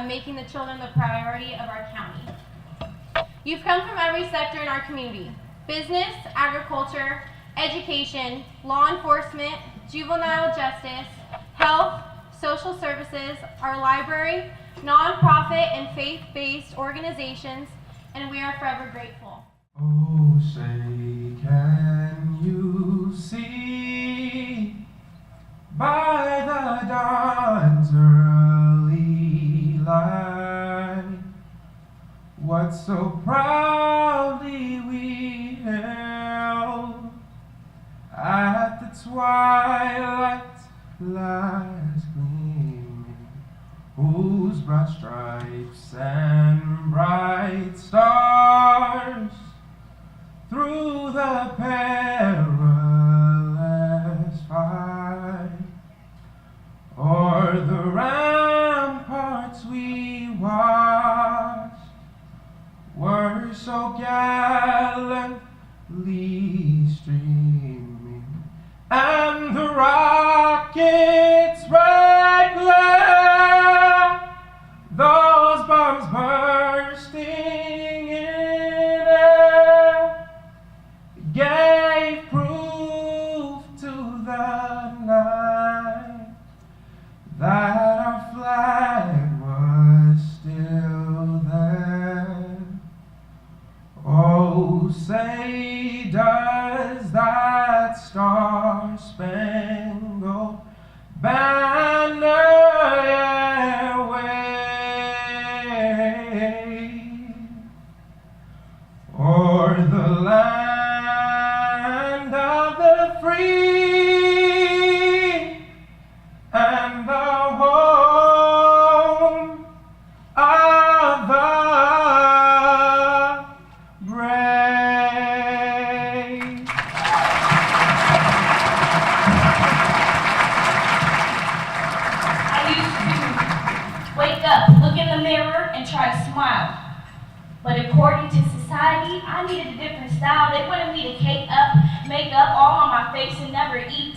making the children the priority of our county. You've come from every sector in our community: business, agriculture, education, law enforcement, juvenile justice, health, social services, our library, nonprofit and faith-based organizations, and we are forever grateful. Oh, say, can you see by the dawn's early light what so proudly we held at the twilight's last gleaming, whose broad stripes and bright stars through the perilous fight o'er the ramparts we watched were so gallantly streaming, and the rockets' red glare, those bombs bursting in air, gave proof to the night that our flag was still there. Oh, say, does that star-spangled banner yet wave o'er the land of the free and the home of the brave? I used to wake up, look in the mirror, and try to smile. But according to society, I needed a different style. They wanted me to cake up, make up all on my face, and never eat.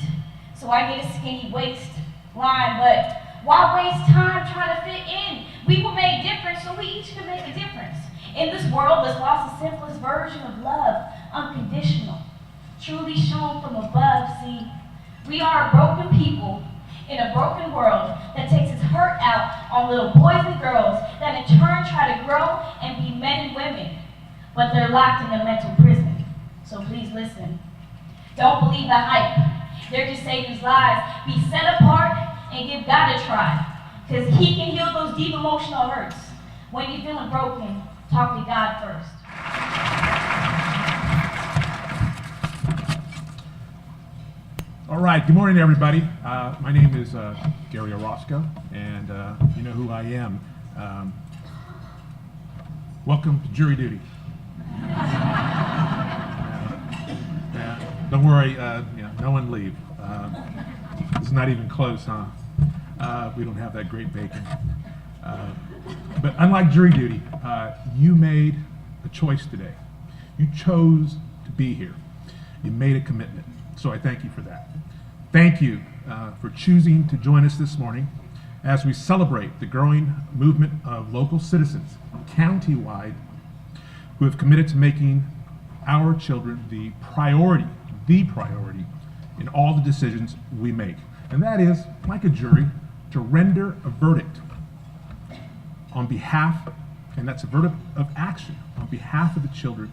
So I get a skinny waistline. But why waste time trying to fit in? We were made different, so we each could make a difference. In this world that's lost the simplest version of love, unconditional, truly shown from above. See, we are a broken people in a broken world that takes its hurt out on little boys and girls that in turn try to grow and be men and women, but they're locked in a mental prison. So please listen. Don't believe the hype. They're just Satan's lies. Be set apart and give God a try, because he can heal those deep emotional hurts. When you're feeling broken, talk to God first. All right, good morning, everybody. My name is Gary Orozco, and you know who I am. Welcome to jury duty. Don't worry, no one leave. It's not even close, huh? We don't have that great bacon. But unlike jury duty, you made a choice today. You chose to be here. You made a commitment. So I thank you for that. Thank you for choosing to join us this morning as we celebrate the growing movement of local citizens countywide who have committed to making our children the priority in all the decisions we make. And that is, like a jury, to render a verdict on behalf, and that's a verdict of action, on behalf of the children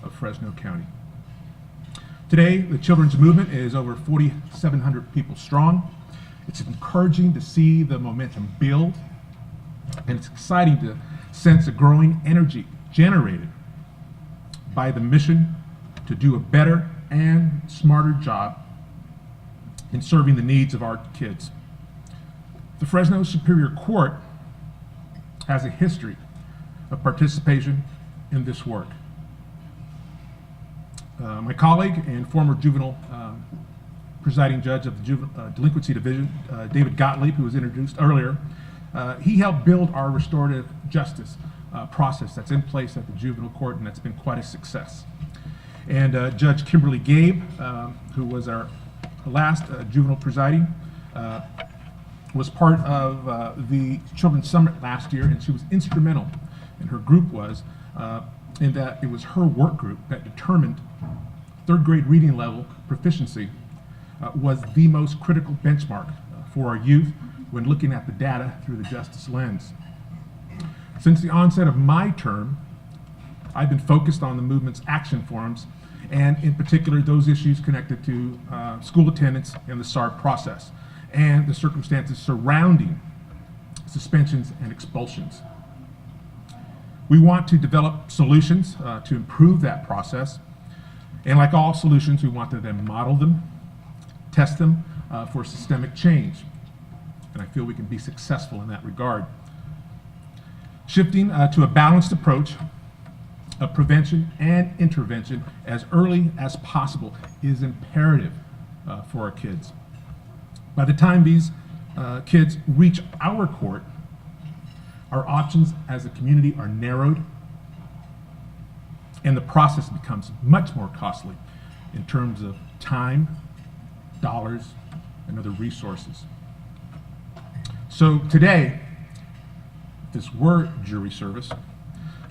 of Fresno County. Today, the children's movement is over 4,700 people strong. It's encouraging to see the momentum build, and it's exciting to sense a growing energy generated by the mission to do a better and smarter job in serving the needs of our kids. The Fresno Superior Court has a history of participation in this work. My colleague and former juvenile presiding judge of the Juvenile Delinquency Division, David Gottlieb, who was introduced earlier, he helped build our restorative justice process that's in place at the juvenile court, and that's been quite a success. And Judge Kimberly Gabe, who was our last juvenile presiding, was part of the Children's Summit last year, and she was instrumental, and her group was, in that it was her work group that determined third grade reading level proficiency was the most critical benchmark for our youth when looking at the data through the justice lens. Since the onset of my term, I've been focused on the movement's action forums, and in particular those issues connected to school attendance and the SARB process, and the circumstances surrounding suspensions and expulsions. We want to develop solutions to improve that process, and like all solutions, we want to then model them, test them for systemic change, and I feel we can be successful in that regard. Shifting to a balanced approach of prevention and intervention as early as possible is imperative for our kids. By the time these kids reach our court, our options as a community are narrowed, and the process becomes much more costly in terms of time, dollars, and other resources. So today, if this were jury service,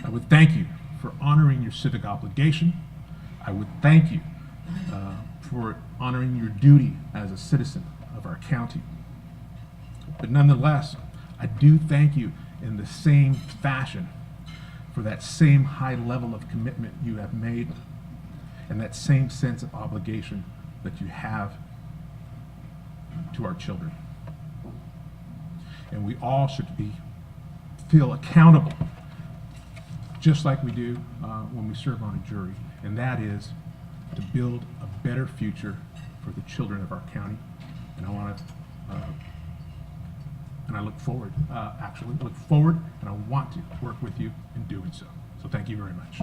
I would thank you for honoring your civic obligation. I would thank you for honoring your duty as a citizen of our county. But nonetheless, I do thank you in the same fashion for that same high level of commitment you have made and that same sense of obligation that you have to our children. And we all should feel accountable, just like we do when we serve on a jury, and that is to build a better future for the children of our county. And I want to, and I look forward, and I want to work with you in doing so. So thank you very much.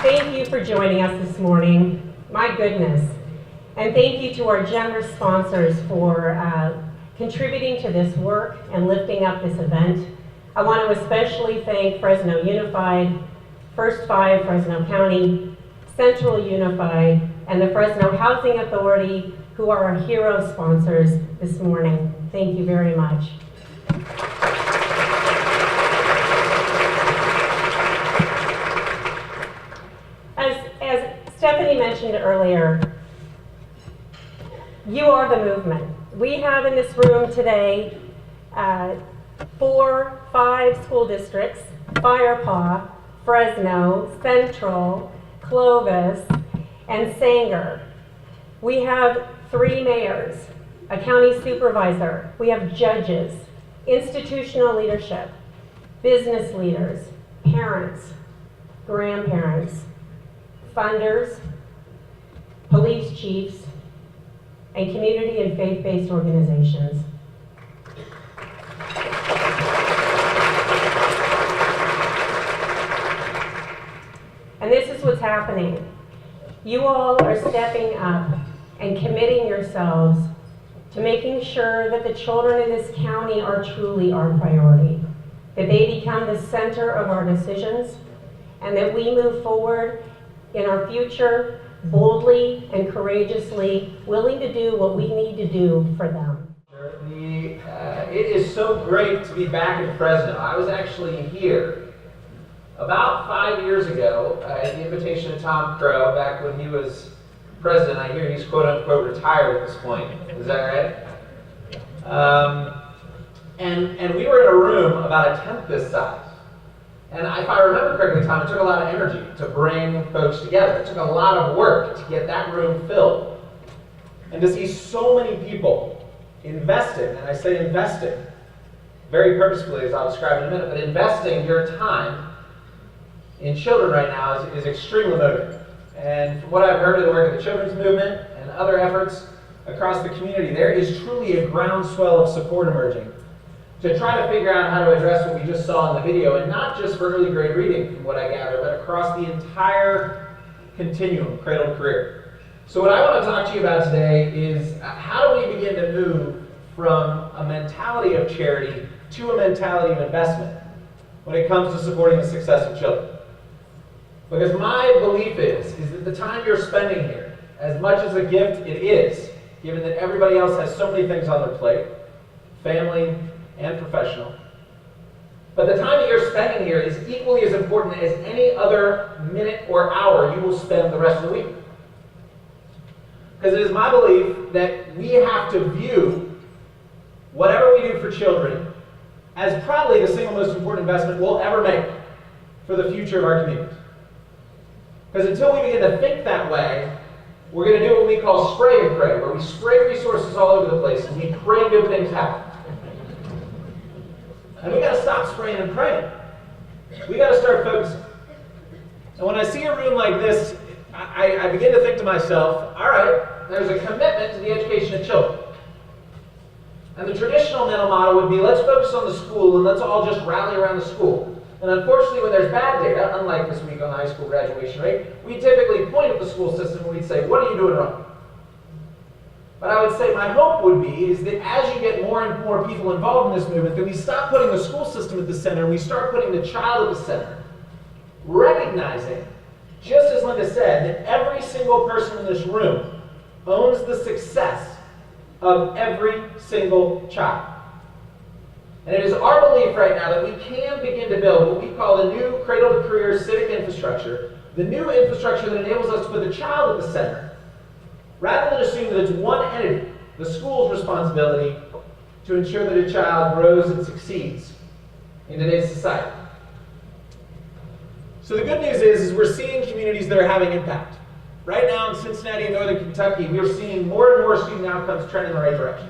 Thank you for joining us this morning. My goodness. And thank you to our generous sponsors for contributing to this work and lifting up this event. I want to especially thank Fresno Unified, First Five Fresno County, Central Unified, and the Fresno Housing Authority, who are our hero sponsors this morning. Thank you very much. As Stephanie mentioned earlier, you are the movement. We have in this room today 5 school districts: Firepaw, Fresno, Central, Clovis, and Sanger. We have 3 mayors, a county supervisor. We have judges, institutional leadership, business leaders, parents, grandparents, funders, police chiefs, and community and faith-based organizations. And this is what's happening. You all are stepping up and committing yourselves to making sure that the children in this county are truly our priority, that they become the center of our decisions, and that we move forward in our future boldly and courageously, willing to do what we need to do for them. It is so great to be back in Fresno. I was actually here about 5 years ago at the invitation of Tom Crow, back when he was president. I hear he's quote unquote retired at this point. Is that right? And we were in a room about a 10th this size. And if I remember correctly, Tom, it took a lot of energy to bring folks together. It took a lot of work to get that room filled. And to see so many people investing, and I say investing very purposefully, as I'll describe in a minute, but investing your time in children right now is extremely motivating. And from what I've heard of the work of the children's movement and other efforts across the community, there is truly a groundswell of support emerging to try to figure out how to address what we just saw in the video, and not just for early grade reading, from what I gather, but across the entire continuum, cradle to career. So what I want to talk to you about today is how do we begin to move from a mentality of charity to a mentality of investment when it comes to supporting the success of children. Because my belief is that the time you're spending here as much as a gift it is, given that everybody else has so many things on their plate, family and professional. But the time that you're spending here is equally as important as any other minute or hour you will spend the rest of the week. Because it is my belief that we have to view whatever we do for children as probably the single most important investment we'll ever make for the future of our communities. Because until we begin to think that way, we're going to do what we call spray and pray, where we spray resources all over the place and we pray good things happen. And we got to stop spraying and praying. We got to start focusing. And when I see a room like this, I begin to think to myself, all right, there's a commitment to the education of children. And the traditional mental model would be, let's focus on the school and let's all just rally around the school. And unfortunately, when there's bad data, unlike this week on the high school graduation rate, we typically point at the school system and we'd say, what are you doing wrong? But I would say my hope would be is that as you get more and more people involved in this movement, that we stop putting the school system at the center and we start putting the child at the center. Recognizing, just as Linda said, that every single person in this room owns the success of every single child. And it is our belief right now that we can begin to build what we call the new cradle-to-career civic infrastructure, the new infrastructure that enables us to put the child at the center, rather than assume that it's one entity, the school's responsibility, to ensure that a child grows and succeeds in today's society. So the good news is we're seeing communities that are having impact. Right now in Cincinnati and Northern Kentucky, we are seeing more and more student outcomes trending in the right direction.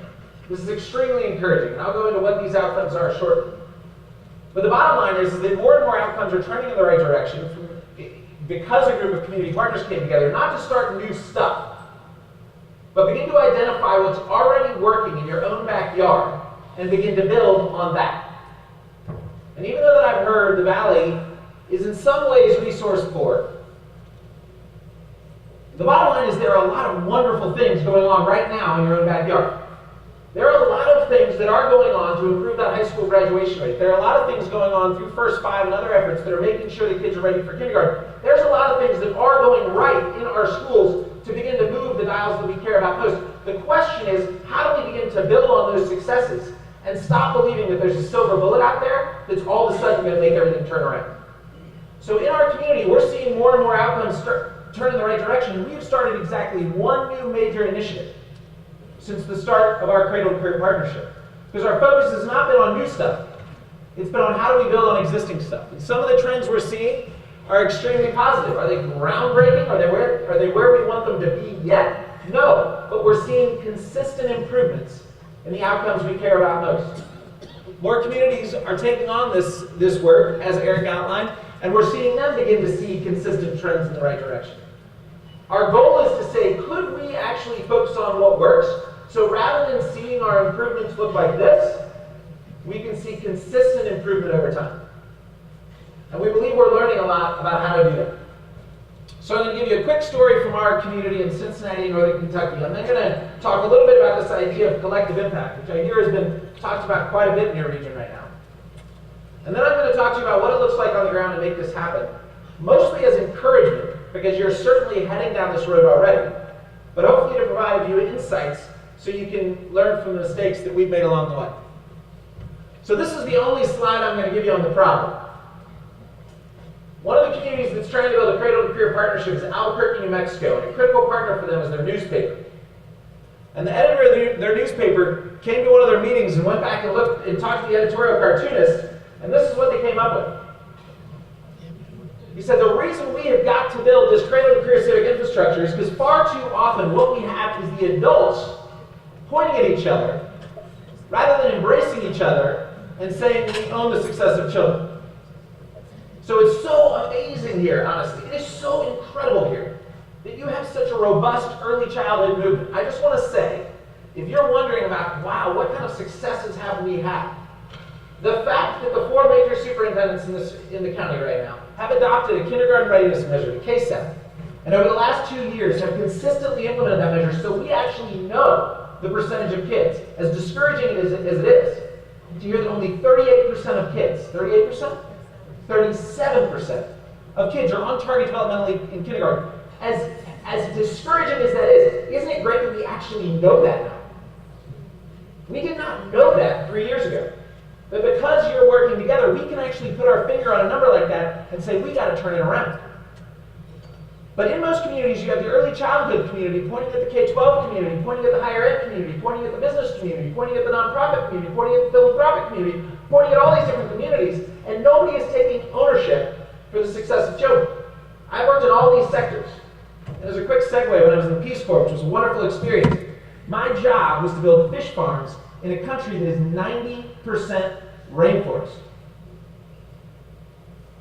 This is extremely encouraging, and I'll go into what these outcomes are shortly. But the bottom line is that more and more outcomes are trending in the right direction because a group of community partners came together, not to start new stuff, but begin to identify what's already working in your own backyard and begin to build on that. And even though that I've heard the Valley is in some ways resource poor, the bottom line is there are a lot of wonderful things going on right now in your own backyard. There are a lot of things that are going on to improve that high school graduation rate. There are a lot of things going on through First Five and other efforts that are making sure that kids are ready for kindergarten. There's a lot of things that are going right in our schools to begin to move the dials that we care about most. The question is, how do we begin to build on those successes and stop believing that there's a silver bullet out there that's all of a sudden going to make everything turn around? So in our community, we're seeing more and more outcomes turn in the right direction. We've started exactly one new major initiative since the start of our Cradle to Career Partnership. Because our focus has not been on new stuff. It's been on how do we build on existing stuff. And some of the trends we're seeing are extremely positive. Are they groundbreaking? Are they where we want them to be yet? No, but we're seeing consistent improvements in the outcomes we care about most. More communities are taking on this work, as Eric outlined, and we're seeing them begin to see consistent trends in the right direction. Our goal is to say, could we actually focus on what works? So rather than seeing our improvements look like this, we can see consistent improvement over time. And we believe we're learning a lot about how to do that. So I'm going to give you a quick story from our community in Cincinnati and Northern Kentucky. I'm then going to talk a little bit about this idea of collective impact, which I hear has been talked about quite a bit in your region right now. And then I'm going to talk to you about what it looks like on the ground to make this happen, mostly as encouragement, because you're certainly heading down this road already, but hopefully to provide you insights so you can learn from the mistakes that we've made along the way. So this is the only slide I'm going to give you on the problem. One of the communities that's trying to build a Cradle to Career Partnership is Albuquerque, New Mexico, and a critical partner for them is their newspaper. And the editor of their newspaper came to one of their meetings and went back and looked and talked to the editorial cartoonist, and this is what they came up with. He said, the reason we have got to build this Cradle to Career civic infrastructure is because far too often what we have is the adults pointing at each other rather than embracing each other and saying we own the success of children. So it's so amazing here, honestly. It is so incredible here that you have such a robust early childhood movement. I just want to say, if you're wondering about, wow, what kind of successes have we had? The fact that the 4 major superintendents in the county right now have adopted a kindergarten readiness measure, the KSEP, and over the last 2 years have consistently implemented that measure, so we actually know the percentage of kids, as discouraging as it is, to hear that only 38% of kids, 38%? 37% of kids are on target developmentally in kindergarten. As as discouraging as that is, isn't it great that we actually know that now? We did not know that 3 years ago. But because you're working together, we can actually put our finger on a number like that and say, we got to turn it around. But in most communities, you have the early childhood community pointing at the K-12 community, pointing at the higher ed community, pointing at the business community, pointing at the nonprofit community, pointing at the philanthropic community, pointing at all these different communities, and nobody is taking ownership for the success of children. I worked in all these sectors. And as a quick segue, when I was in the Peace Corps, which was a wonderful experience, my job was to build fish farms in a country that is 90% rainforest.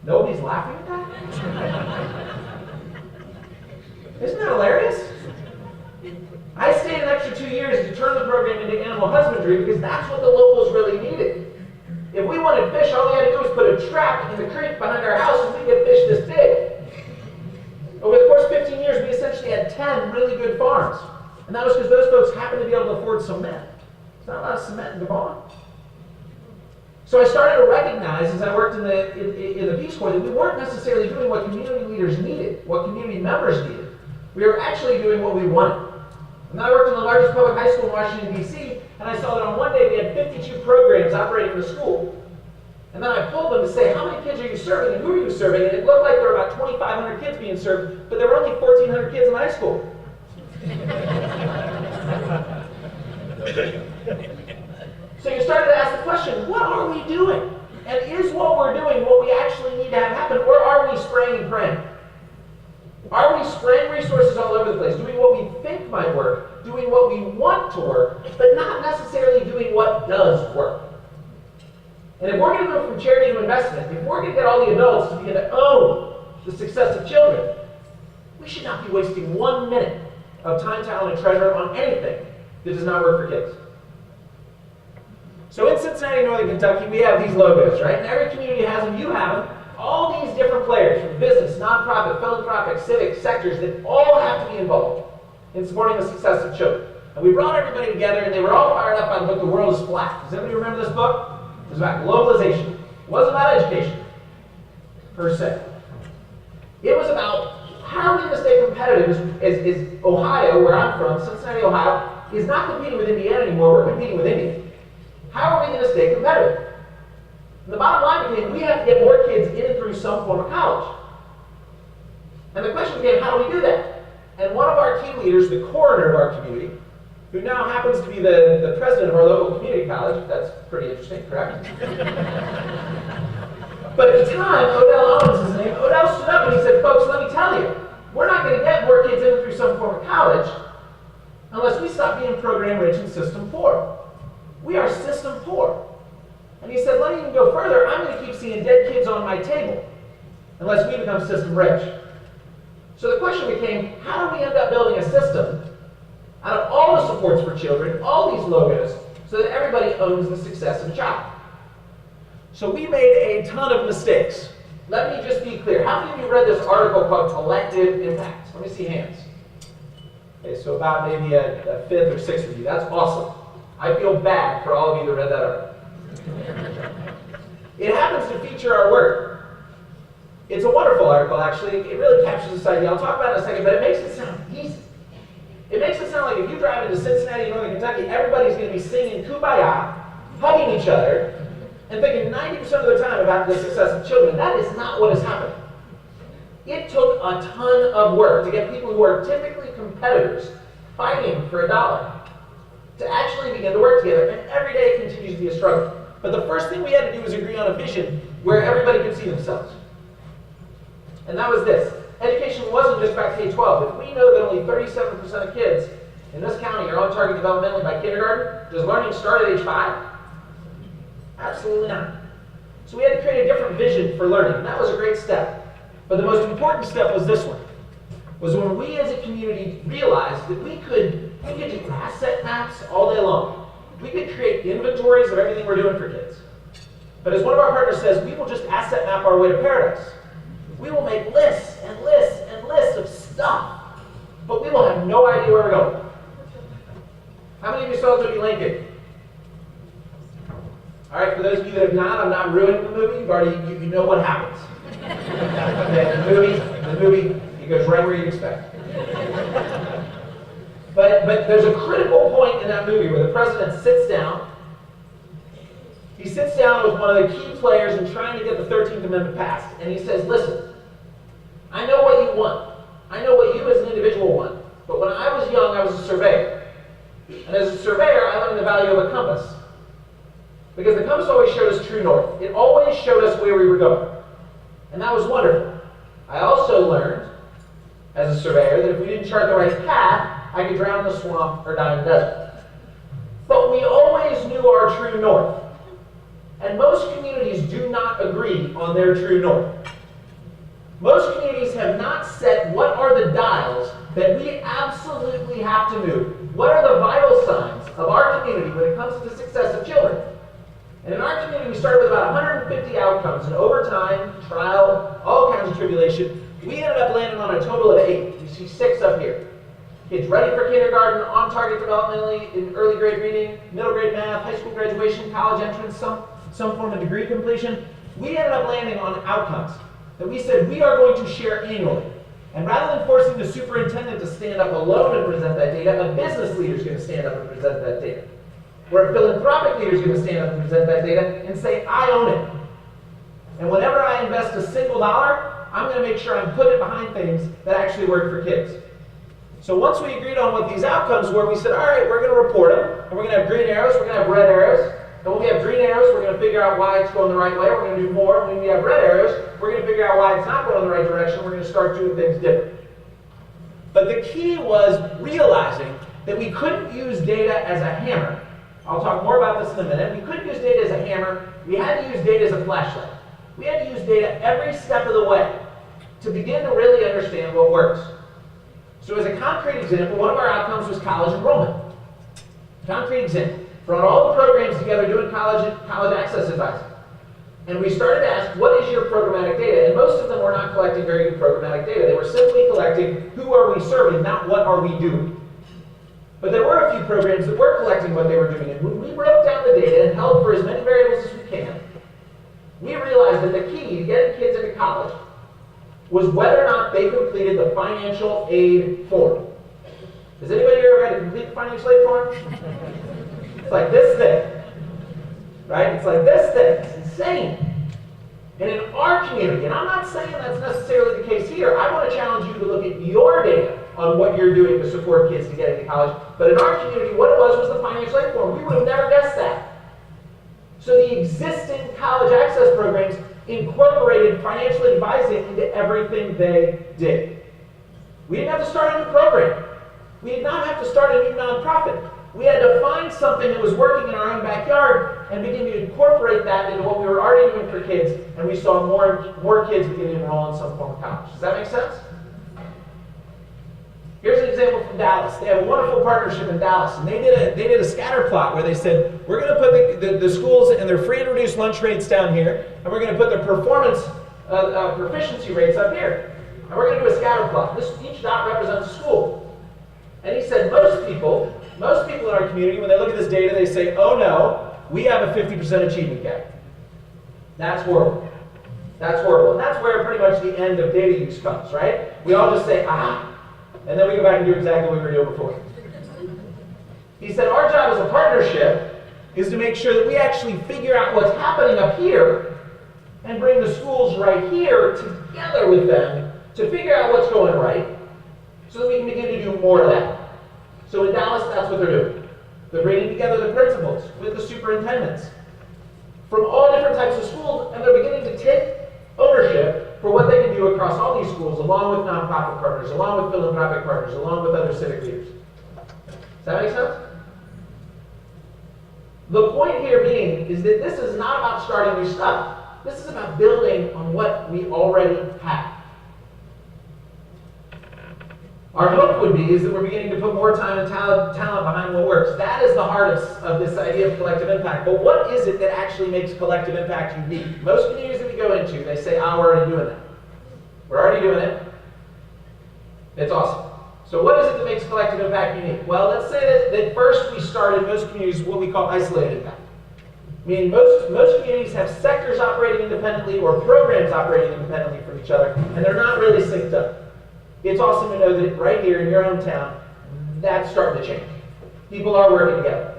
Nobody's laughing at that? Isn't that hilarious? I stayed an extra 2 years to turn the program into animal husbandry because that's what the locals really needed. If we wanted fish, all we had to do was put a trap in the creek behind our house and we'd get fish this big. Over the course of 15 years, we essentially had 10 really good farms. And that was because those folks happened to be able to afford cement. There's not a lot of cement in Gabon. So I started to recognize, as I worked in the Peace Corps, that we weren't necessarily doing what community leaders needed, what community members needed. We were actually doing what we wanted. And then I worked in the largest public high school in Washington, D.C., and I saw that on one day we had 52 programs operating in the school. And then I pulled them to say, how many kids are you serving and who are you serving? And it looked like there were about 2,500 kids being served, but there were only 1,400 kids in high school. So you started to ask the question, what are we doing? And is what we're doing what we actually need to have happen, or are we spraying and praying? Are we spraying resources all over the place, doing what we think might work, doing what we want to work, but not necessarily doing what does work? And if we're going to go from charity to investment, if we're going to get all the adults to begin to own the success of children, we should not be wasting 1 minute of time, talent, and treasure on anything that does not work for kids. So in Cincinnati, Northern Kentucky, we have these logos, right? And every community has them, you have them. All these different players from business, nonprofit, philanthropic, civic sectors that all have to be involved in supporting the success of children. And we brought everybody together and they were all fired up by the book, The World is Flat. Does anybody remember this book? It was about globalization. It wasn't about education, per se. It was about how are we going to stay competitive as Ohio, where I'm from, Cincinnati, Ohio, is not competing with Indiana anymore, we're competing with India. How are we going to stay competitive? And the bottom line became, we have to get more kids in and through some form of college. And the question became, how do we do that? And one of our key leaders, the coroner of our community, who now happens to be the president of our local community college, that's pretty interesting, correct? But at the time, Odell Owens is his name, Odell stood up and he said, folks, let me tell you, we're not going to get more kids in and through some form of college unless we stop being program rich and system poor. We are system poor. And he said, let me even go further, I'm going to keep seeing dead kids on my table unless we become system rich. So the question became, how do we end up building a system out of all the supports for children, all these logos, so that everybody owns the success of a child? So we made a ton of mistakes. Let me just be clear. How many of you read this article called Collective Impact? Let me see hands. Okay, so about maybe a fifth or sixth of you. That's awesome. I feel bad for all of you that read that article. It happens to feature our work. It's a wonderful article, actually. It really captures this idea. I'll talk about it in a second, but it makes it sound easy. It makes it sound like if you drive into Cincinnati, Northern Kentucky, everybody's going to be singing Kumbaya, hugging each other, and thinking 90% of the time about the success of children. That is not what is happening. It took a ton of work to get people who are typically competitors fighting for a dollar to actually begin to work together, and every day it continues to be a struggle. But the first thing we had to do was agree on a vision where everybody could see themselves. And that was this. Education wasn't just about K-12. If we know that only 37% of kids in this county are on target developmentally by kindergarten, does learning start at age 5? Absolutely not. So we had to create a different vision for learning, and that was a great step. But the most important step was this one, was when we as a community realized that we could do asset maps all day long. We could create inventories of everything we're doing for kids. But as one of our partners says, we will just asset map our way to paradise. We will make lists and lists and lists of stuff, but we will have no idea where we're going. How many of you saw Toby Lincoln? All right, for those of you that have not, I'm not ruining the movie. You know what happens. Okay, the movie, It goes right where you'd expect. But there's a critical point in that movie where the president sits down. He sits down with one of the key players in trying to get the 13th Amendment passed. And he says, listen, I know what you want. I know what you as an individual want. But when I was young, I was a surveyor. And as a surveyor, I learned the value of a compass. Because the compass always showed us true north. It always showed us where we were going. And that was wonderful. I also learned, as a surveyor, that if we didn't chart the right path, I could drown in the swamp or die in the desert. But we always knew our true north. And most communities do not agree on their true north. Most communities have not set what are the dials that we absolutely have to move. What are the vital signs of our community when it comes to the success of children? And in our community, we started with about 150 outcomes, and over time, trial, all kinds of tribulation, we ended up landing on a total of 8. You see 6 up here. Kids ready for kindergarten, on target developmentally, in early grade reading, middle grade math, high school graduation, college entrance, some form of degree completion. We ended up landing on outcomes that we said we are going to share annually. And rather than forcing the superintendent to stand up alone and present that data, a business leader is going to stand up and present that data. Where a philanthropic leader is going to stand up and present that data and say, I own it. And whenever I invest a single dollar, I'm going to make sure I'm putting it behind things that actually work for kids. So once we agreed on what these outcomes were, we said, all right, we're going to report them. And we're going to have green arrows, we're going to have red arrows. And when we have green arrows, we're going to figure out why it's going the right way. We're going to do more. When we have red arrows, we're going to figure out why it's not going in the right direction. We're going to start doing things different. But the key was realizing that we couldn't use data as a hammer. I'll talk more about this in a minute. We couldn't use data as a hammer. We had to use data as a flashlight. We had to use data every step of the way to begin to really understand what works. So as a concrete example, one of our outcomes was college enrollment. Concrete example. Brought all the programs together doing college access advising. And we started to ask, what is your programmatic data? And most of them were not collecting very good programmatic data. They were simply collecting who are we serving, not what are we doing. But there were a few programs that were collecting what they were doing. And when we broke down the data and held for as many variables as we can, we realized that the key to getting kids into college was whether or not they completed the financial aid form. Has anybody ever had to complete the financial aid form? It's like this thing, right? It's like this thing. It's insane. And in our community, and I'm not saying that's necessarily the case here, I want to challenge you to look at your data on what you're doing to support kids to get into college. But in our community, what it was the financial aid form. We would have never guessed that. So the existing college access programs incorporated financial advising into everything they did. We didn't have to start a new program. We did not have to start a new nonprofit. We had to find something that was working in our own backyard and begin to incorporate that into what we were already doing for kids, and we saw more kids begin to enroll in some form of college. Does that make sense? Here's an example from Dallas. They have a wonderful partnership in Dallas, and they did a scatter plot where they said, we're going to put the schools and their free and reduced lunch rates down here, and we're going to put their performance proficiency rates up here. And we're going to do a scatter plot. Each dot represents a school. And he said most people in our community, when they look at this data, they say, oh no, we have a 50% achievement gap. That's horrible. That's horrible. And that's where pretty much the end of data use comes, right? We all just say, and then we go back and do exactly what we were doing before. He said, our job as a partnership is to make sure that we actually figure out what's happening up here and bring the schools right here together with them to figure out what's going right so that we can begin to do more of that. So in Dallas, that's what they're doing. They're bringing together the principals with the superintendents from all different types of schools, and they're beginning to take ownership for what they can do across all these schools, along with nonprofit partners, along with philanthropic partners, along with other civic leaders. Does that make sense? The point here being is that this is not about starting new stuff. This is about building on what we already have. Our hope would be is that we're beginning to put more time and talent behind what works. That is the heart of this idea of collective impact. But what is it that actually makes collective impact unique? Most communities that we go into, they say, we're already doing that. We're already doing it. It's awesome. So what is it that makes collective impact unique? Well, let's say that first we start in most communities what we call isolated impact. Meaning most communities have sectors operating independently or programs operating independently from each other, and they're not really synced up. it's awesome to know that right here in your hometown, that's starting to change. People are working together.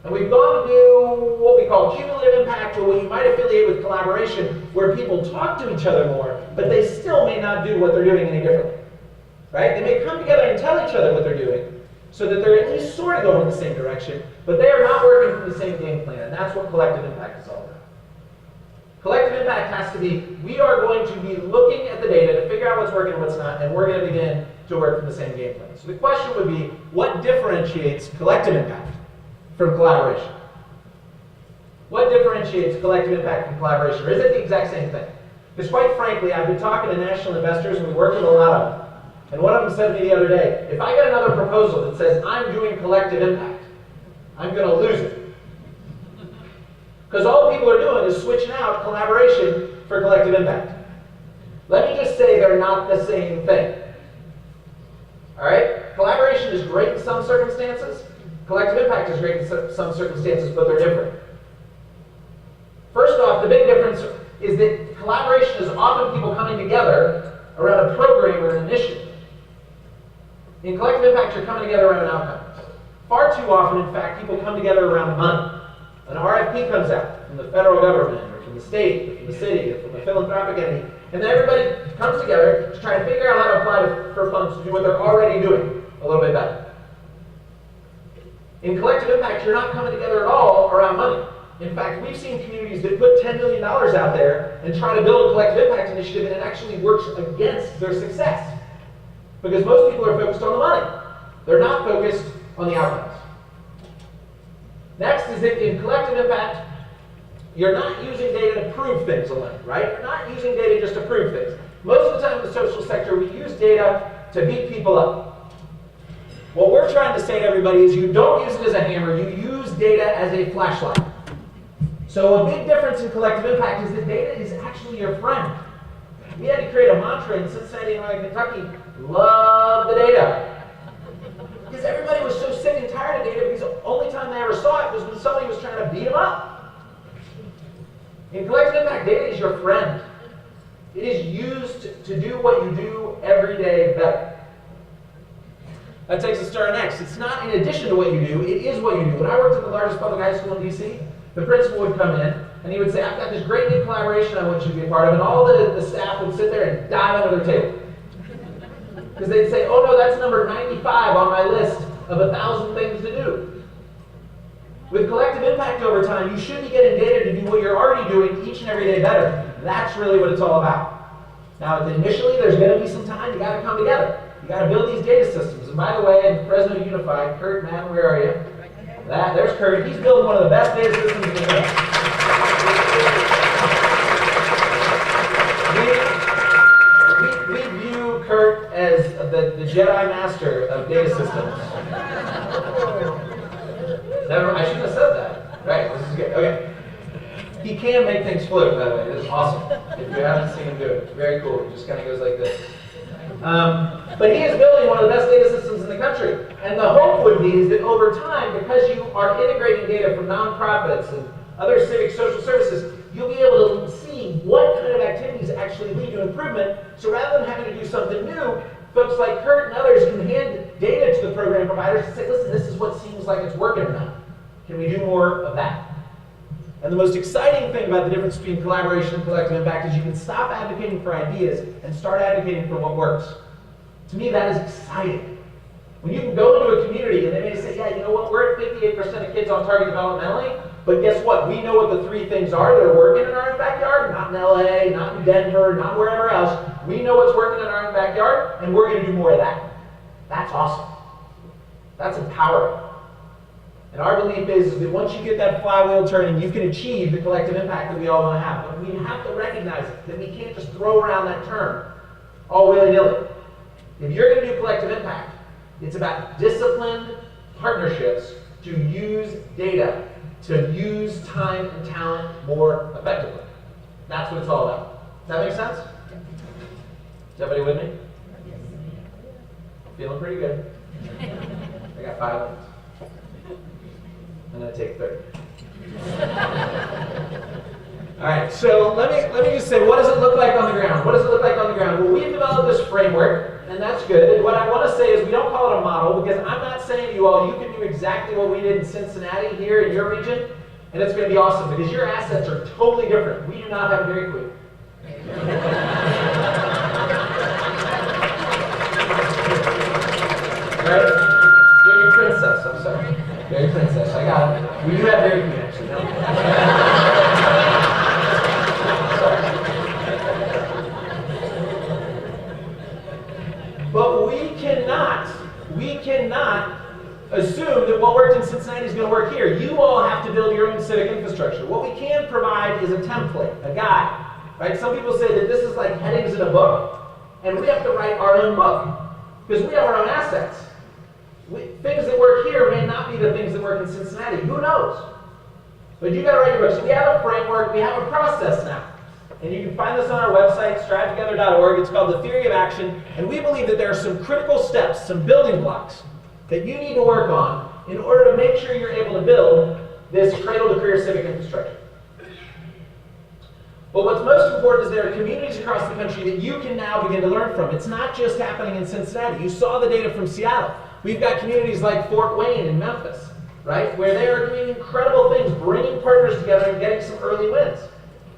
And we've gone to do what we call cumulative impact, or what you might affiliate with collaboration, where people talk to each other more, but they still may not do what they're doing any differently. Right? They may come together and tell each other what they're doing, so that they're at least sort of going in the same direction, but they are not working from the same game plan, and that's what collective impact is all about. Collective impact has to be, we are going to be looking at the data to figure out what's working and what's not, and we're going to begin to work from the same game plan. So the question would be, what differentiates collective impact from collaboration? What differentiates collective impact from collaboration? Or is it the exact same thing? Because quite frankly, I've been talking to national investors, and we work with a lot of them. And one of them said to me the other day, if I get another proposal that says I'm doing collective impact, I'm going to lose it. Because all people are doing is switching out collaboration for collective impact. Let me just say they're not the same thing. All right? Collaboration is great in some circumstances. Collective impact is great in some circumstances, but they're different. First off, the big difference is that collaboration is often people coming together around a program or an initiative. In collective impact, you're coming together around an outcome. Far too often, in fact, people come together around money. An RFP comes out from the federal government, or from the state, or from the city, or from a philanthropic entity, and then everybody comes together to try to figure out how to apply for funds to do what they're already doing a little bit better. In collective impact, you're not coming together at all around money. In fact, we've seen communities that put $10 million out there and try to build a collective impact initiative, and it actually works against their success. Because most people are focused on the money. They're not focused on the outcomes. Next is that in collective impact, you're not using data to prove things alone, right? You're not using data just to prove things. Most of the time in the social sector, we use data to beat people up. What we're trying to say to everybody is you don't use it as a hammer, you use data as a flashlight. So a big difference in collective impact is that data is actually your friend. We had to create a mantra in Cincinnati and Kentucky, love the data. Because everybody was so sick and tired of data because the only time they ever saw it was when somebody was trying to beat them up. In collective impact, data is your friend. It is used to do what you do every day better. That takes us to our next. It's not in addition to what you do, it is what you do. When I worked at the largest public high school in DC, the principal would come in and he would say, I've got this great new collaboration I want you to be a part of, and all the staff would sit there and dive under their table. Because they'd say, oh no, that's number 95 on my list of 1,000 things to do. With collective impact over time, you should be getting data to do what you're already doing each and every day better. That's really what it's all about. Now, initially, there's going to be some time. You got to come together. You got to build these data systems. And by the way, in Fresno Unified, Kurt, man, where are you? There's Kurt. He's building one of the best data systems in the world. We view Kurt as the Jedi Master of data systems. I shouldn't have said that. Right, this is good. Okay. He can make things float, by the way. This is awesome. If you haven't seen him do it, very cool. It just kind of goes like this. But he is building one of the best data systems in the country. And the hope would be is that over time, because you are integrating data from nonprofits and other civic social services, you'll be able to see what kind of activities actually lead to improvement. So rather than having to do something new, folks like Kurt and others can hand data to the program providers and say, listen, this is what seems like it's working now. Can we do more of that? And the most exciting thing about the difference between collaboration and collective impact is you can stop advocating for ideas and start advocating for what works. To me, that is exciting. When you can go into a community and they may say, yeah, you know what, we're at 58% of kids on target developmentally, but guess what? We know what the 3 things are that are working in our own backyard, not in LA, not in Denver, not wherever else. We know what's working in our own backyard, and we're going to do more of that. That's awesome. That's empowering. And our belief is that once you get that flywheel turning, you can achieve the collective impact that we all want to have. But we have to recognize it, that we can't just throw around that term all willy-nilly. If you're going to do collective impact, it's about disciplined partnerships to use data, to use time and talent more effectively. That's what it's all about. Does that make sense? Is everybody with me? Feeling pretty good. I got 5 minutes. I'm going to take 30. All right, so let me just say, what does it look like on the ground? What does it look like on the ground? Well, we've developed this framework, and and that's good. And what I want to say is we don't call it a model because I'm not saying to you all, you can do exactly what we did in Cincinnati here in your region, and it's going to be awesome because your assets are totally different. We do not have a Dairy Queen. Right? Dairy Princess, I'm sorry. Dairy Princess, I got it. We do have Dairy Queen actually. No. But we cannot assume that what worked in Cincinnati is going to work here. You all have to build your own civic infrastructure. What we can provide is a template, a guide, right? Some people say that this is like headings in a book, and we have to write our own book because we have our own assets. Things that work here may not be the things that work in Cincinnati. Who knows? But you got to write your book. So we have a framework. We have a process now. And you can find this on our website, strattogether.org. It's called The Theory of Action. And we believe that there are some critical steps, some building blocks that you need to work on in order to make sure you're able to build this cradle-to-career civic infrastructure. But what's most important is there are communities across the country that you can now begin to learn from. It's not just happening in Cincinnati. You saw the data from Seattle. We've got communities like Fort Wayne and Memphis, right, where they are doing incredible things, bringing partners together and getting some early wins.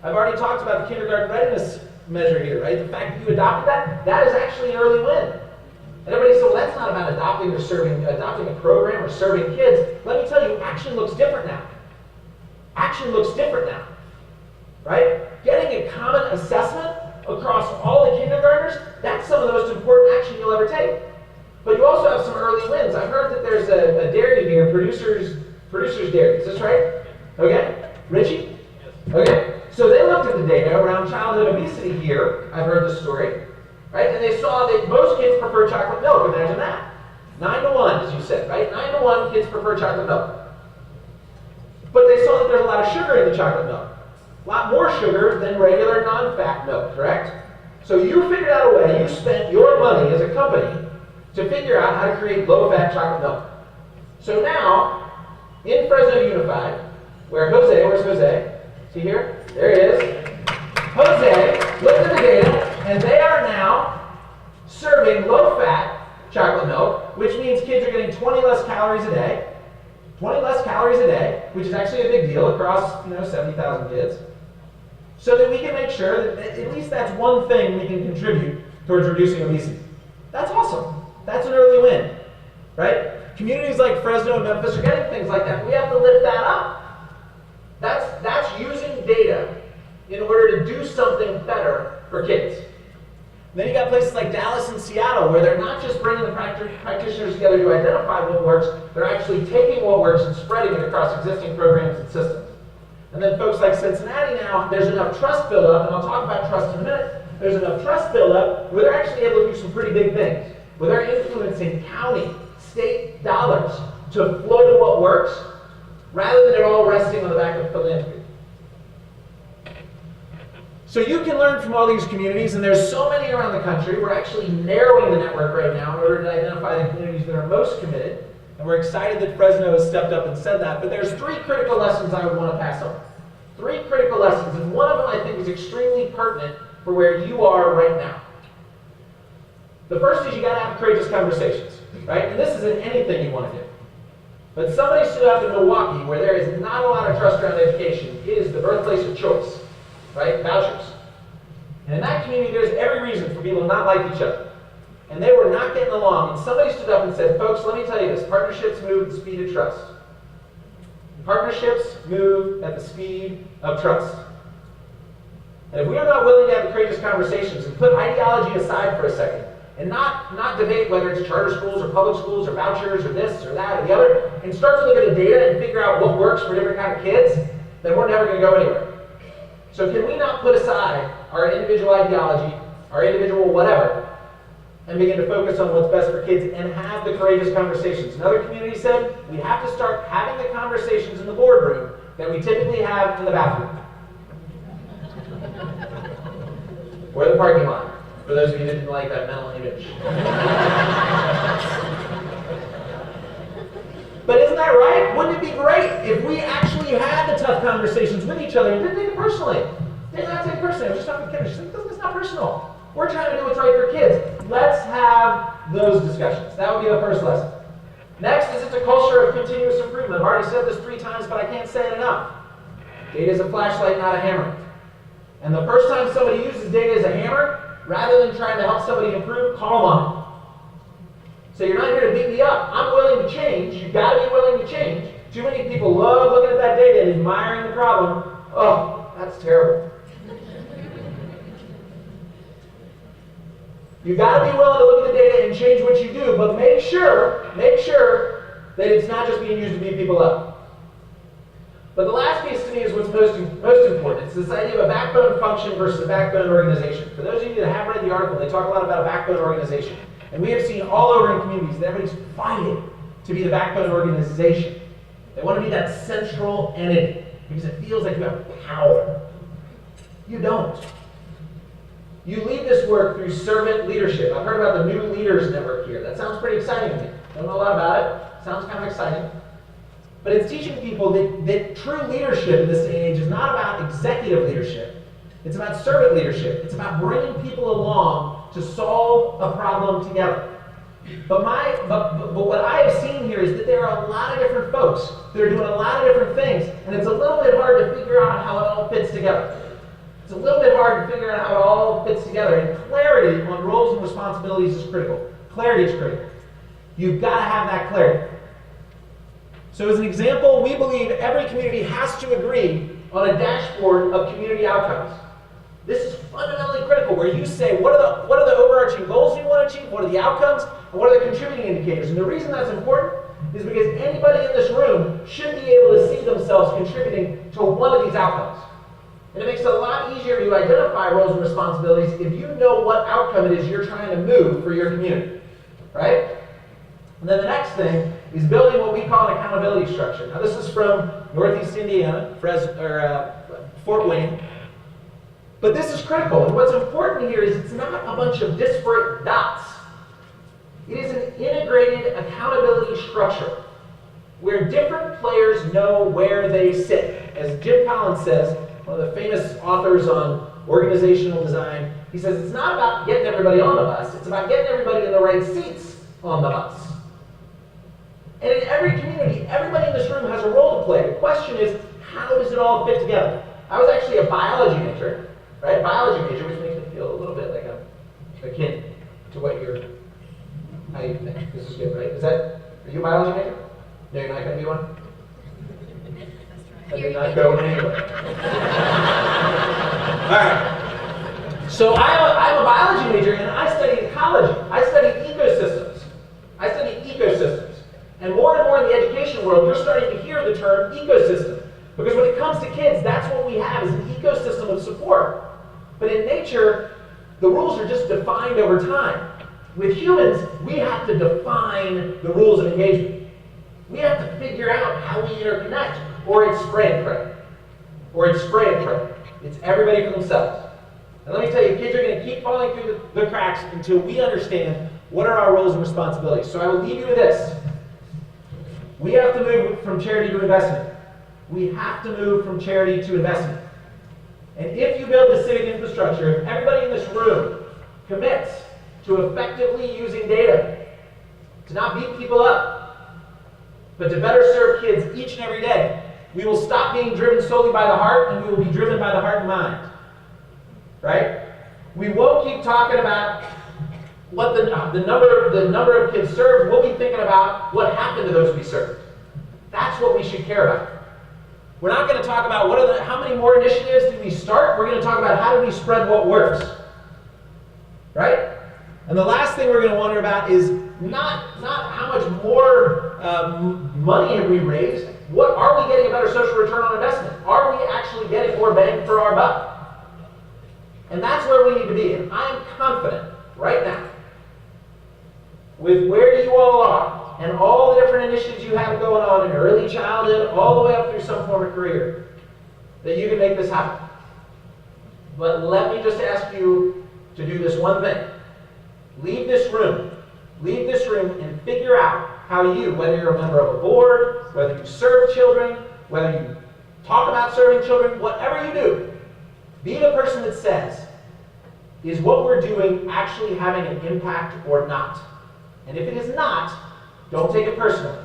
I've already talked about the kindergarten readiness measure here, right? The fact that you adopted that is actually an early win. And everybody says, well, that's not about adopting a program or serving kids. Let me tell you, action looks different now. Action looks different now, right? Getting a common assessment across all the kindergartners, that's some of the most important action you'll ever take. But you also have some early wins. I've heard that there's a dairy here, Producers Dairy. Is this right? Okay. Richie? Okay. So they looked at the data around childhood obesity here. I've heard the story. Right? And they saw that most kids prefer chocolate milk. Imagine that. 9 to 1, as you said, right? 9 to 1 kids prefer chocolate milk. But they saw that there's a lot of sugar in the chocolate milk. A lot more sugar than regular non-fat milk, correct? So you figured out a way, you spent your money as a company to figure out how to create low-fat chocolate milk. So now, in Fresno Unified, where's Jose? See here? There he is. Jose looked at the data, and they are now serving low-fat chocolate milk, which means kids are getting 20 less calories a day. 20 less calories a day, which is actually a big deal across 70,000 kids. So that we can make sure that at least that's one thing we can contribute towards reducing obesity. That's awesome. That's an early win, right? Communities like Fresno and Memphis are getting things like that. We have to lift that up. That's using data in order to do something better for kids. And then you got places like Dallas and Seattle where they're not just bringing the practitioners together to identify what works, they're actually taking what works and spreading it across existing programs and systems. And then folks like Cincinnati now, there's enough trust build up, and I'll talk about trust in a minute, there's enough trust build up where they're actually able to do some pretty big things, where they're influencing county, state dollars to flow to what works, rather than it all resting on the back of philanthropy. So you can learn from all these communities, and there's so many around the country. We're actually narrowing the network right now in order to identify the communities that are most committed, and we're excited that Fresno has stepped up and said that, but there's 3 critical lessons I would want to pass on. 3 critical lessons, and one of them I think is extremely pertinent for where you are right now. The first is you got to have courageous conversations, right? And this isn't anything you want to do. But somebody stood up in Milwaukee where there is not a lot of trust around education. It is the birthplace of choice, right? Vouchers. And in that community, there's every reason for people to not like each other. And they were not getting along. And somebody stood up and said, folks, let me tell you this. Partnerships move at the speed of trust. Partnerships move at the speed of trust. And if we are not willing to have the courageous conversations and put ideology aside for a second, and not debate whether it's charter schools or public schools or vouchers or this or that or the other, and start to look at the data and figure out what works for different kind of kids, then we're never going to go anywhere. So can we not put aside our individual ideology, our individual whatever, and begin to focus on what's best for kids and have the courageous conversations? Another community said we have to start having the conversations in the boardroom that we typically have in the bathroom. Or the parking lot, for those of you who didn't like that mental image. But isn't that right? Wouldn't it be great if we actually had the tough conversations with each other and didn't take it personally? Did not take it personally. I was just talking to Kendra. She said, it's not personal. We're trying to do what's right for kids. let's have those discussions. That would be the first lesson. Next is it's a culture of continuous improvement. I've already said this 3 times, but I can't say it enough. Data is a flashlight, not a hammer. And the first time somebody uses data as a hammer, rather than trying to help somebody improve, call them on it. So you're not here to beat me up. I'm willing to change. You've got to be willing to change. Too many people love looking at that data and admiring the problem. Oh, that's terrible. You've got to be willing to look at the data and change what you do, but make sure that it's not just being used to beat people up. But the last piece to me is what's most important. It's this idea of a backbone function versus a backbone organization. For those of you that have read the article, they talk a lot about a backbone organization. And we have seen all over in communities that everybody's fighting to be the backbone organization. They want to be that central entity because it feels like you have power. You don't. You lead this work through servant leadership. I've heard about the New Leaders Network here. That sounds pretty exciting to me. Don't know a lot about it. Sounds kind of exciting. But it's teaching people that true leadership in this day and age is not about executive leadership. It's about servant leadership. It's about bringing people along to solve a problem together. But what I have seen here is that there are a lot of different folks that are doing a lot of different things, and it's a little bit hard to figure out how it all fits together. It's a little bit hard to figure out how it all fits together, and clarity on roles and responsibilities is critical. Clarity is critical. You've got to have that clarity. So as an example, we believe every community has to agree on a dashboard of community outcomes. This is fundamentally critical, where you say, what are the overarching goals you want to achieve, what are the outcomes, and what are the contributing indicators? And the reason that's important is because anybody in this room should be able to see themselves contributing to one of these outcomes. And it makes it a lot easier to identify roles and responsibilities if you know what outcome it is you're trying to move for your community, right? And then the next thing is building what we call an accountability structure. Now this is from Northeast Indiana, Fort Wayne. But this is critical, and what's important here is it's not a bunch of disparate dots. It is an integrated accountability structure where different players know where they sit. As Jim Collins says, one of the famous authors on organizational design, he says it's not about getting everybody on the bus, it's about getting everybody in the right seats on the bus. And in every community, everybody in this room has a role to play. The question is, how does it all fit together? I was actually a biology major, right? Biology major, which makes me feel a little bit like I'm akin to what how you think. This is good, right? Are you a biology major? No, you're not going to be one? I did not go anywhere. All right. So I'm a biology major, and I study ecology. I study ecosystems. And more in the education world, you're starting to hear the term ecosystem. Because when it comes to kids, that's what we have, is an ecosystem of support. But in nature, the rules are just defined over time. With humans, we have to define the rules of engagement. We have to figure out how we interconnect. Or it's spray and pray. It's everybody for themselves. And let me tell you, kids are going to keep falling through the cracks until we understand what are our roles and responsibilities. So I will leave you with this. We have to move from charity to investment. And if you build the civic infrastructure, if everybody in this room commits to effectively using data, to not beat people up, but to better serve kids each and every day, we will stop being driven solely by the heart, and we will be driven by the heart and mind. Right? We won't keep talking about what the number of kids served. We'll be thinking about what happened to those we served. That's what we should care about. We're not going to talk about how many more initiatives did we start. We're going to talk about how do we spread what works. Right? And the last thing we're going to wonder about is not how much more money have we raised. What are we getting a better social return on investment? Are we actually getting more bang for our buck? And that's where we need to be. And I'm confident right now, with where you all are and all the different initiatives you have going on in early childhood, all the way up through some form of career, that you can make this happen. But let me just ask you to do this one thing. Leave this room and figure out how you, whether you're a member of a board, whether you serve children, whether you talk about serving children, whatever you do, be the person that says, is what we're doing actually having an impact or not? And if it is not, don't take it personally.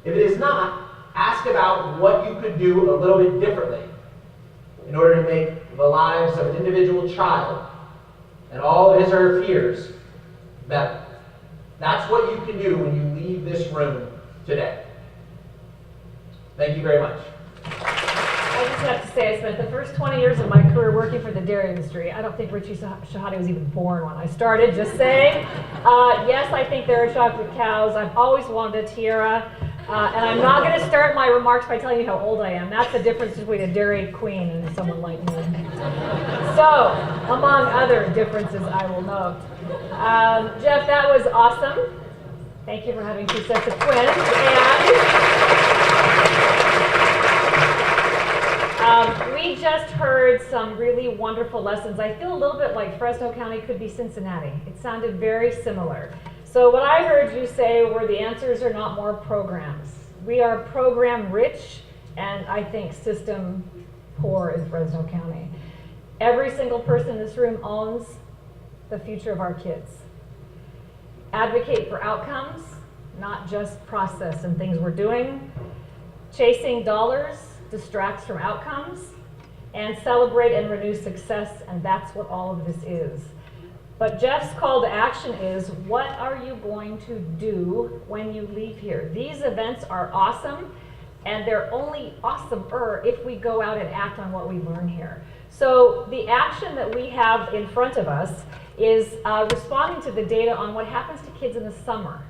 If it is not, ask about what you could do a little bit differently in order to make the lives of an individual child and all of his or her peers better. That's what you can do when you leave this room today. Thank you very much. I just have to say, I spent the first 20 years of my career working for the dairy industry. I don't think Richie Shahade was even born when I started, just saying. Yes, I think there are chocolate cows. I've always wanted a tiara. And I'm not going to start my remarks by telling you how old I am. That's the difference between a dairy queen and someone like me. So, among other differences I will note. Jeff, that was awesome. Thank you for having two sets of twins. And we just heard some really wonderful lessons. I feel a little bit like Fresno County could be Cincinnati. It sounded very similar. So what I heard you say were the answers are not more programs. We are program rich and I think system poor in Fresno County. Every single person in this room owns the future of our kids. Advocate for outcomes, not just process and things we're doing. Chasing dollars distracts from outcomes, and celebrate and renew success, and that's what all of this is. But Jeff's call to action is, what are you going to do when you leave here? These events are awesome, and they're only awesomer if we go out and act on what we learn here. So the action that we have in front of us is responding to the data on what happens to kids in the summer.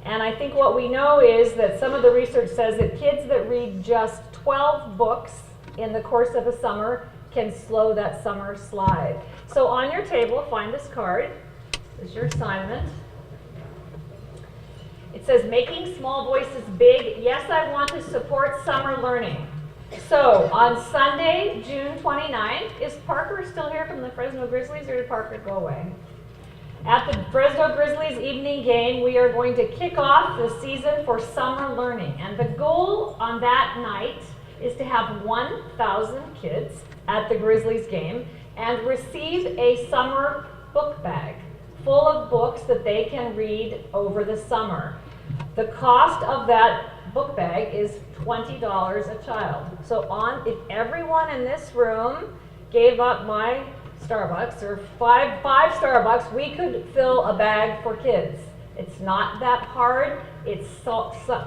And I think what we know is that some of the research says that kids that read just 12 books in the course of a summer can slow that summer slide. So on your table, find this card. This is your assignment. It says, making small voices big. Yes, I want to support summer learning. So on Sunday, June 29th, is Parker still here from the Fresno Grizzlies, or did Parker go away? At the Fresno Grizzlies evening game, we are going to kick off the season for summer learning. And the goal on that night is to have 1,000 kids at the Grizzlies game and receive a summer book bag full of books that they can read over the summer. The cost of that book bag is $20 a child. So if everyone in this room gave up my Starbucks, or five Starbucks, we could fill a bag for kids. It's not that hard. It's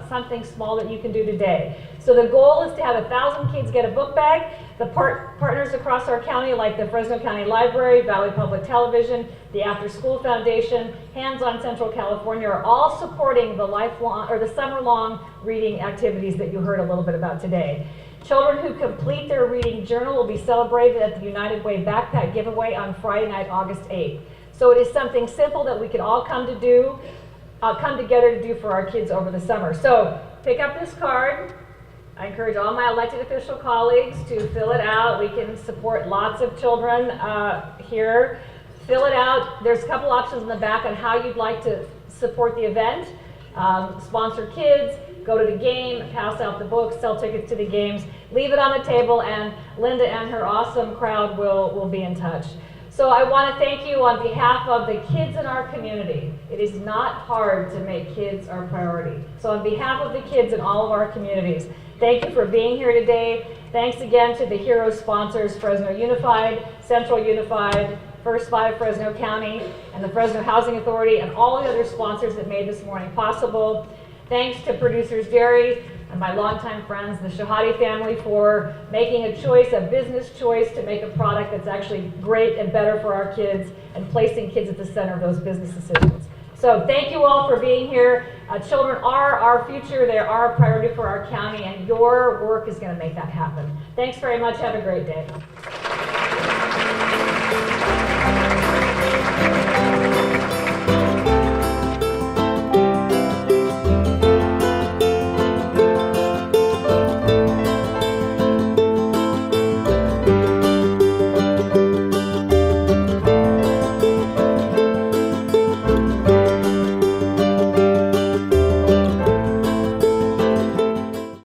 something small that you can do today. So the goal is to have 1,000 kids get a book bag. The partners across our county, like the Fresno County Library, Valley Public Television, the After School Foundation, Hands on Central California, are all supporting the lifelong or the summer-long reading activities that you heard a little bit about today. Children who complete their reading journal will be celebrated at the United Way backpack giveaway on Friday night, August 8th. So it is something simple that we can all come together to do for our kids over the summer. So pick up this card. I encourage all my elected official colleagues to fill it out. We can support lots of children here. Fill it out. There's a couple options in the back on how you'd like to support the event. Sponsor kids, go to the game, pass out the books, sell tickets to the games, leave it on the table, and Linda and her awesome crowd will be in touch. So I want to thank you on behalf of the kids in our community. It is not hard to make kids our priority. So on behalf of the kids in all of our communities, thank you for being here today. Thanks again to the hero sponsors, Fresno Unified, Central Unified, First Five Fresno County, and the Fresno Housing Authority, and all the other sponsors that made this morning possible. Thanks to producers Jerry and my longtime friends, the Shahade family, for making a choice, a business choice, to make a product that's actually great and better for our kids and placing kids at the center of those business decisions. So thank you all for being here. Children are our future. They are a priority for our county, and your work is going to make that happen. Thanks very much. Have a great day.